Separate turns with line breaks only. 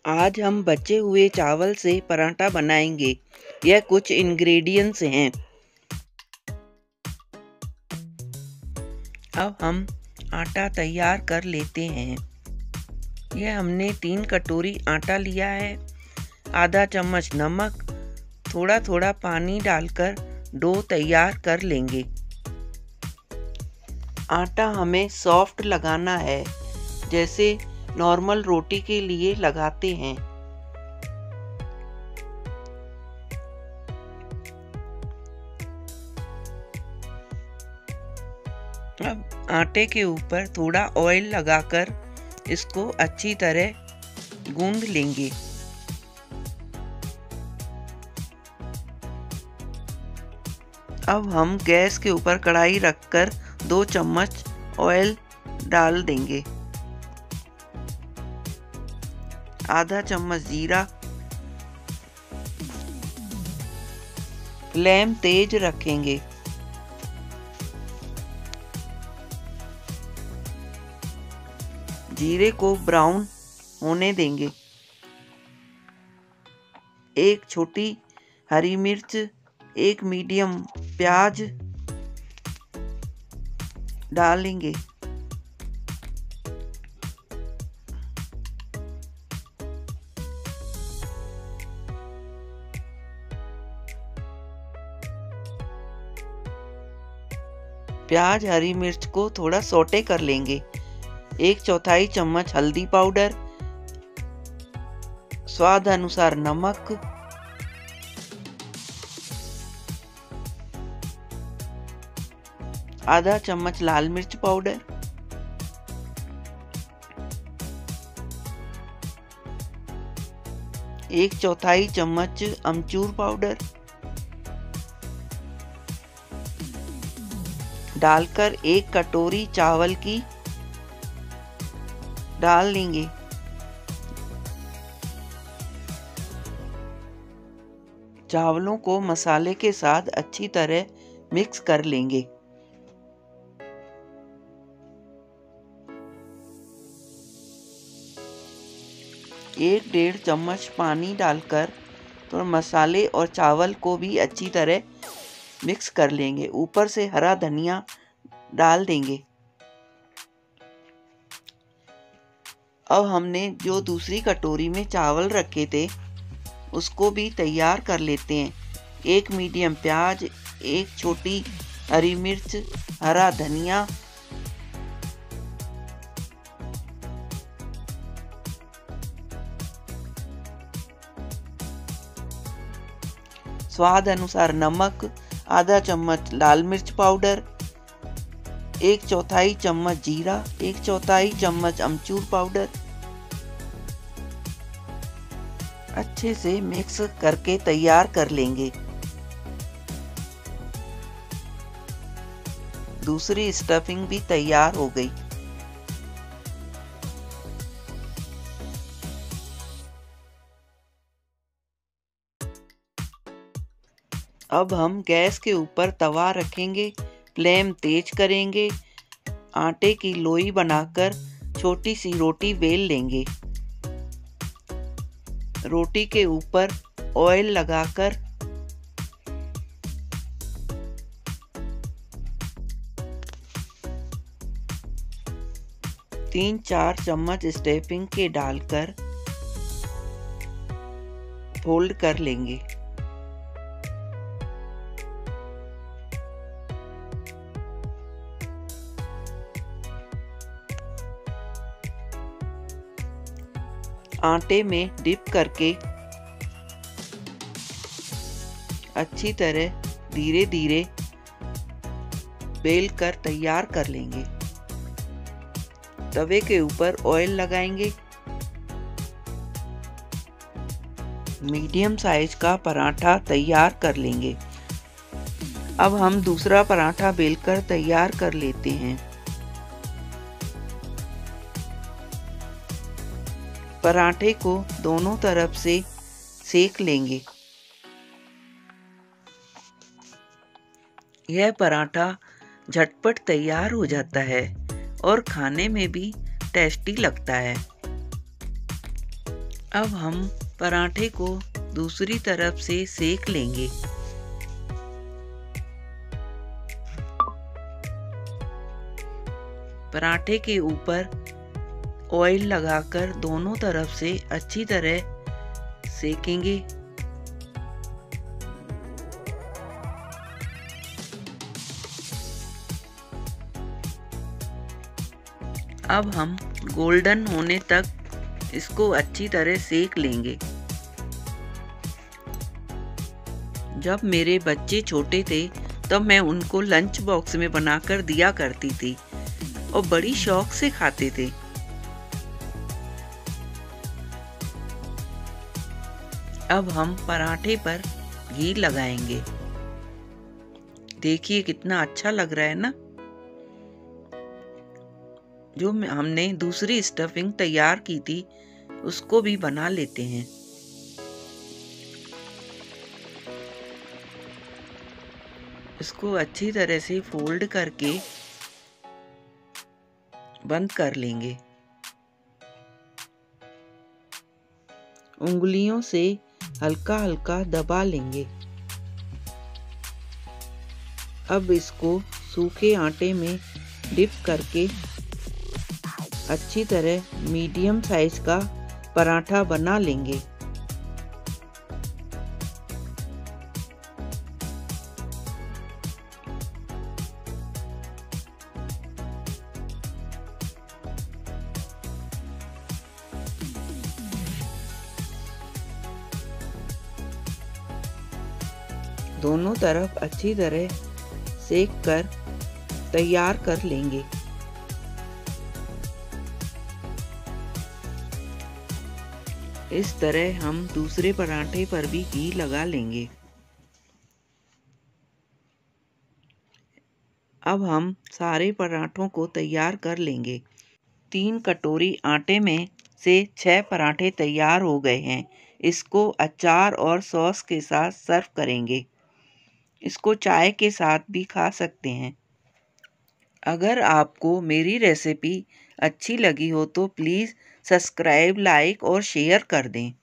आज हम बचे हुए चावल से पराठा बनाएंगे। यह कुछ इंग्रेडिएंट्स हैं। अब हम आटा तैयार कर लेते हैं। यह हमने 3 कटोरी आटा लिया है। आधा चम्मच नमक, थोड़ा थोड़ा पानी डालकर डो तैयार कर लेंगे। आटा हमें सॉफ्ट लगाना है, जैसे नॉर्मल रोटी के लिए लगाते हैं। अब आटे के ऊपर थोड़ा ऑयल लगाकर इसको अच्छी तरह गूंद लेंगे। अब हम गैस के ऊपर कढ़ाई रखकर 2 चम्मच ऑयल डाल देंगे। आधा चम्मच जीरा। फ्लेम तेज रखेंगे। जीरे को ब्राउन होने देंगे। 1 छोटी हरी मिर्च, 1 मीडियम प्याज डालेंगे। प्याज हरी मिर्च को थोड़ा सौटे कर लेंगे। 1/4 चम्मच हल्दी पाउडर, स्वाद अनुसार नमक, आधा चम्मच लाल मिर्च पाउडर, एक 1/4 चम्मच अमचूर पाउडर डालकर 1 कटोरी चावल की डाल लेंगे। चावलों को मसाले के साथ अच्छी तरह मिक्स कर लेंगे। एक 1.5 चम्मच पानी डालकर तो मसाले और चावल को भी अच्छी तरह मिक्स कर लेंगे। ऊपर से हरा धनिया डाल देंगे। अब हमने जो दूसरी कटोरी में चावल रखे थे उसको भी तैयार कर लेते हैं। 1 मीडियम प्याज, 1 छोटी हरी मिर्च, हरा धनिया, स्वाद अनुसार नमक, आधा चम्मच लाल मिर्च पाउडर, 1/4 चम्मच जीरा, 1/4 चम्मच अमचूर पाउडर अच्छे से मिक्स करके तैयार कर लेंगे। दूसरी स्टफिंग भी तैयार हो गई। अब हम गैस के ऊपर तवा रखेंगे। फ्लेम तेज करेंगे। आटे की लोई बनाकर छोटी सी रोटी बेल लेंगे। रोटी के ऊपर ऑयल लगाकर तीन 4 चम्मच स्टफिंग के डालकर फोल्ड कर लेंगे। आटे में डिप करके अच्छी तरह धीरे धीरे बेल कर तैयार कर लेंगे। तवे के ऊपर ऑयल लगाएंगे। मीडियम साइज का पराठा तैयार कर लेंगे। अब हम दूसरा पराठा बेलकर तैयार कर लेते हैं। पराठे को दोनों तरफ से सेक लेंगे। यह पराठा झटपट तैयार हो जाता है और खाने में भी टेस्टी लगता है। अब हम पराठे को दूसरी तरफ से सेक लेंगे। पराठे के ऊपर ऑयल लगाकर दोनों तरफ से अच्छी तरह सेकेंगे। अब हम गोल्डन होने तक इसको अच्छी तरह सेक लेंगे। जब मेरे बच्चे छोटे थे तब मैं उनको लंच बॉक्स में बनाकर दिया करती थी और बड़ी शौक से खाते थे। अब हम पराठे पर घी लगाएंगे। देखिए कितना अच्छा लग रहा है ना। जो हमने दूसरी स्टफिंग तैयार की थी उसको भी बना लेते हैं। इसको अच्छी तरह से फोल्ड करके बंद कर लेंगे। उंगलियों से हल्का हल्का दबा लेंगे। अब इसको सूखे आटे में डिप करके अच्छी तरह मीडियम साइज का पराठा बना लेंगे। दोनों तरफ अच्छी तरह सेक कर तैयार कर लेंगे। इस तरह हम दूसरे पराठे पर भी घी लगा लेंगे। अब हम सारे पराठों को तैयार कर लेंगे। 3 कटोरी आटे में से 6 पराठे तैयार हो गए हैं। इसको अचार और सॉस के साथ सर्व करेंगे। इसको चाय के साथ भी खा सकते हैं। अगर आपको मेरी रेसिपी अच्छी लगी हो तो प्लीज़ सब्सक्राइब, लाइक और शेयर कर दें।